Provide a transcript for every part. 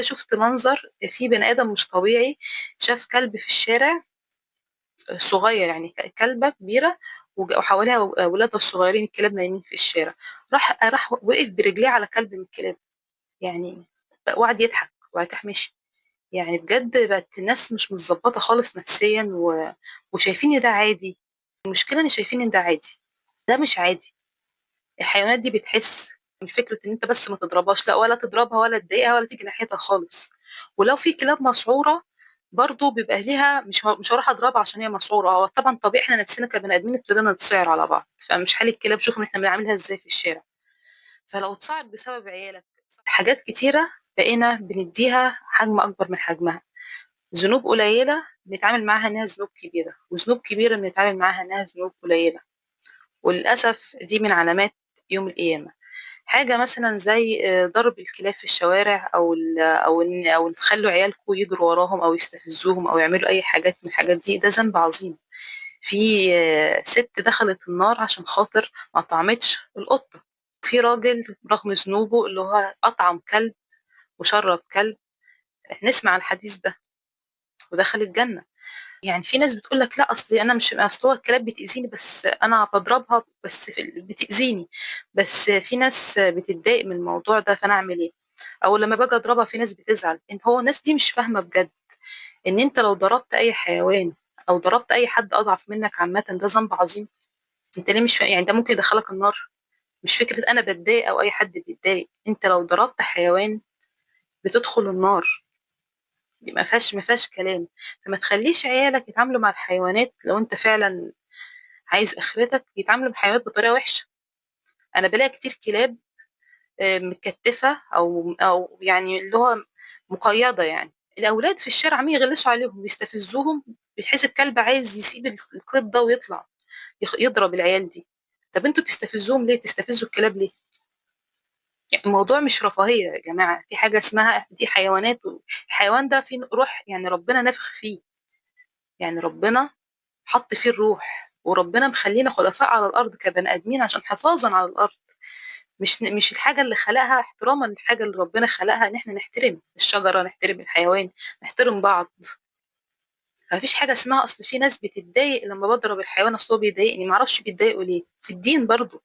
شفت منظر في بني آدم مش طبيعي، شاف كلب في الشارع صغير، يعني كلبة كبيرة وحواليها ولادها الصغيرين الكلاب نايمين في الشارع. راح وقف برجليه على كلب من الكلاب، يعني وقعد يضحك وبعد كده مشي. يعني بجد بقت الناس مش متظبطة خالص نفسيا وشايفين ان ده عادي. المشكلة ان شايفين ان ده عادي، ده مش عادي. الحيوانات دي بتحس، مش فكرة ان انت بس ما تضربهاش، لا، ولا تضربها ولا تضايقها ولا تيجي ناحيتها خالص. ولو في كلاب مسعورة برضو بيبقى ليها، مش هروح اضربها عشان هي مسعورة. هو طبعا طبيعي احنا نفسنا كبني ادمين ابتدينا نتصاير على بعض، فمش حال الكلاب شوفوا احنا بنعملها ازاي في الشارع. فلو اتصاعد بسبب عيالك حاجات كتيرة بقينا بنديها حجم اكبر من حجمها. ذنوب قليلة بنتعامل معاها انها ذنوب كبيرة، وذنوب كبيرة بنتعامل معاها انها ذنوب قليلة. وللأسف دي من علامات يوم القيامة. حاجة مثلا زي ضرب الكلاب في الشوارع، أو تخلوا عيالكم يجروا وراهم أو يستفزوهم أو يعملوا أي حاجات من الحاجات دي، ده ذنب عظيم. في ست دخلت النار عشان خاطر ما طعمتش القطة. في راجل رغم ذنوبه اللي هو أطعم كلب وشرب كلب، نسمع الحديث ده، ودخل الجنة. يعني في ناس بتقول لك لا، اصل انا مش، اصل هو الكلاب بتاذيني بس انا بضربها بس بتاذيني. بس في ناس بتتضايق من الموضوع ده، فانا اعمل ايه؟ او لما باجي اضربها في ناس بتزعل. ان هو الناس دي مش فاهمه بجد ان انت لو ضربت اي حيوان او ضربت اي حد اضعف منك عامه ده ذنب عظيم. انت ليه مش فاهم؟ يعني ده ممكن يدخلك النار. مش فكره انا بتضايق او اي حد بيتضايق، انت لو ضربت حيوان بتدخل النار. دي ما فيهاش كلام. فما تخليش عيالك يتعاملوا مع الحيوانات، لو انت فعلا عايز اخرتك يتعاملوا مع الحيوانات بطريقه وحشه. انا بلاقي كتير كلاب متكتفه او يعني اللي هو مقيده. يعني الاولاد في الشارع عمالين يغلسوا عليهم ويستفزوهم، بتحس الكلب عايز يسيب القيد ده ويطلع يضرب العيال دي. طب انتوا بتستفزوهم ليه؟ بتستفزوا الكلاب ليه؟ يعني الموضوع مش رفاهيه يا جماعه، في حاجه اسمها دي حيوانات. الحيوان ده فيه روح، يعني ربنا نفخ فيه. يعني ربنا حط فيه الروح، وربنا مخلينا خلفاء على الارض كبني ادمين عشان حفاظا على الارض. مش الحاجه اللي خلقها احتراما للحاجه اللي ربنا خلقها، ان احنا نحترم الشجره، نحترم الحيوان، نحترم بعض. مفيش حاجه اسمها اصل في ناس بتتضايق لما بضرب الحيوان، اصل هو بيضايقني. معرفش بيتضايقوا ليه. في الدين برضو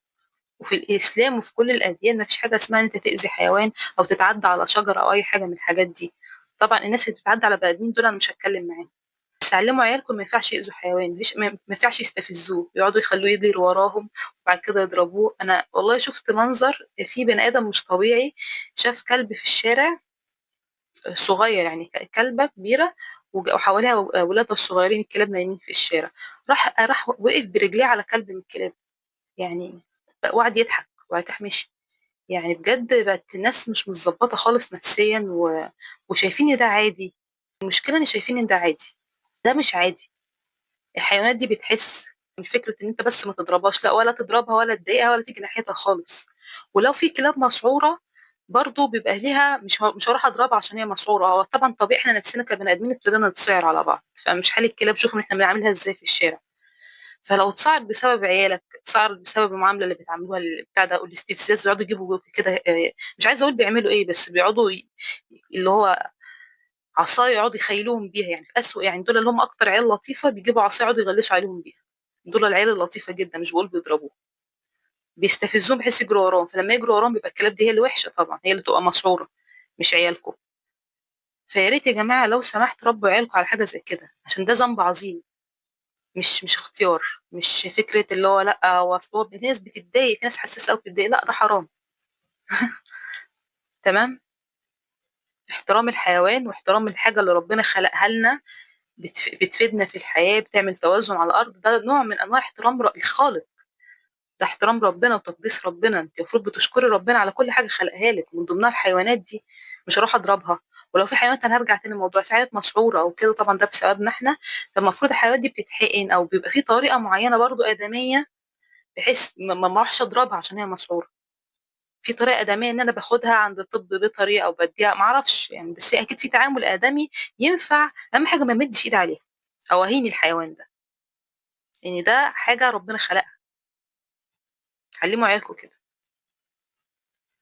وفي الاسلام وفي كل الاديان مفيش حاجه اسمها ان انت تاذي حيوان او تتعدى على شجره او اي حاجه من الحاجات دي. طبعا الناس اللي بتتعدى على بني ادمين دول انا مش هتكلم معاهم. بس علموا عيالكم ما ينفعش يأذوا حيوان، ما ينفعش يستفزوه، يقعدوا يخلوه يجري وراهم وبعد كده يضربوه. انا والله شفت منظر في بني ادم مش طبيعي، شاف كلب في الشارع صغير، يعني كلبة كبيرة وحواليها ولادها الصغيرين الكلاب نايمين في الشارع. راح وقف برجليه على كلب من الكلاب، يعني وقعد يضحك وبعد كده مشي. يعني بجد بقت الناس مش متظبطة خالص نفسيا وشايفين ان ده عادي. المشكلة ان شايفين ان ده عادي، ده مش عادي. الحيوانات دي بتحس، مش فكرة ان انت بس ما تضربهاش، لا، ولا تضربها ولا تضايقها ولا تيجي ناحيتها خالص. ولو في كلاب مسعورة برضو بيبقى ليها، مش هروح اضربها عشان هي مسعورة. هو طبعا طبيعي احنا نفسنا كبني ادمين ابتدينا نتصاير على بعض، فمش حال الكلاب شوفوا احنا بنعملها ازاي في الشارع. فلو اتصاعد بسبب عيالك، اتصاعد بسبب المعاملة اللي بتعملوها بتاع ده والاستفزاز، بيقعدوا يجيبوا كده مش عايزة اقول بيعملوا ايه، بس بيقعدوا اللي هو عصايه يقعدوا يخيلوهم بيها. يعني في اسوء، يعني دول اللي هم اكتر عيال لطيفه بيجيبوا عصايه يقعدوا يغلسوا عليهم بيها. دول العيال اللطيفه جدا، مش بقول بيضربوه، بيستفزوهم بحيث يجروا وراهم. فلما يجروا وراهم بيبقى الكلاب دي هي اللي وحشه، طبعا هي اللي تبقى مسعوره، مش عيالكم. فيا ريت يا جماعه لو سمحت ربوا عيالكم على حاجه زي كده، عشان ده ذنب عظيم. مش اختيار. مش فكره اللي هو لا، هو اصل هو في ناس بتتضايق، في ناس حساسه قوي بتتضايق، لا ده حرام. تمام. احترام الحيوان واحترام الحاجه اللي ربنا خلقها لنا بتفيدنا في الحياة، بتعمل توازن على الأرض، ده نوع من أنواع احترام الخالق. ده احترام ربنا وتقديس ربنا. انت المفروض بتشكري ربنا على كل حاجة خلقها لك، من ضمنها الحيوانات دي. مش هروح أضربها. ولو في حيوانات، أنا هرجع تاني الموضوع، في حيوانات مسعورة أو كده طبعا ده بسببنا احنا. فالمفروض الحيوانات دي بتتحقن أو بيبقى في طريقة معينة برضو آدمية، بحيث ما اروحش أضربها عشان هي مسعورة. في طريقة آدمية إن أنا باخدها عند الطب بيطري أو بديها، معرفش يعني، بس أكيد في تعامل آدمي ينفع. أهم حاجة ما مدش إيدي عليها أو أهين الحيوان ده، يعني ده حاجة ربنا خلقها. علموا عيالكم كده.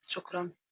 شكرا.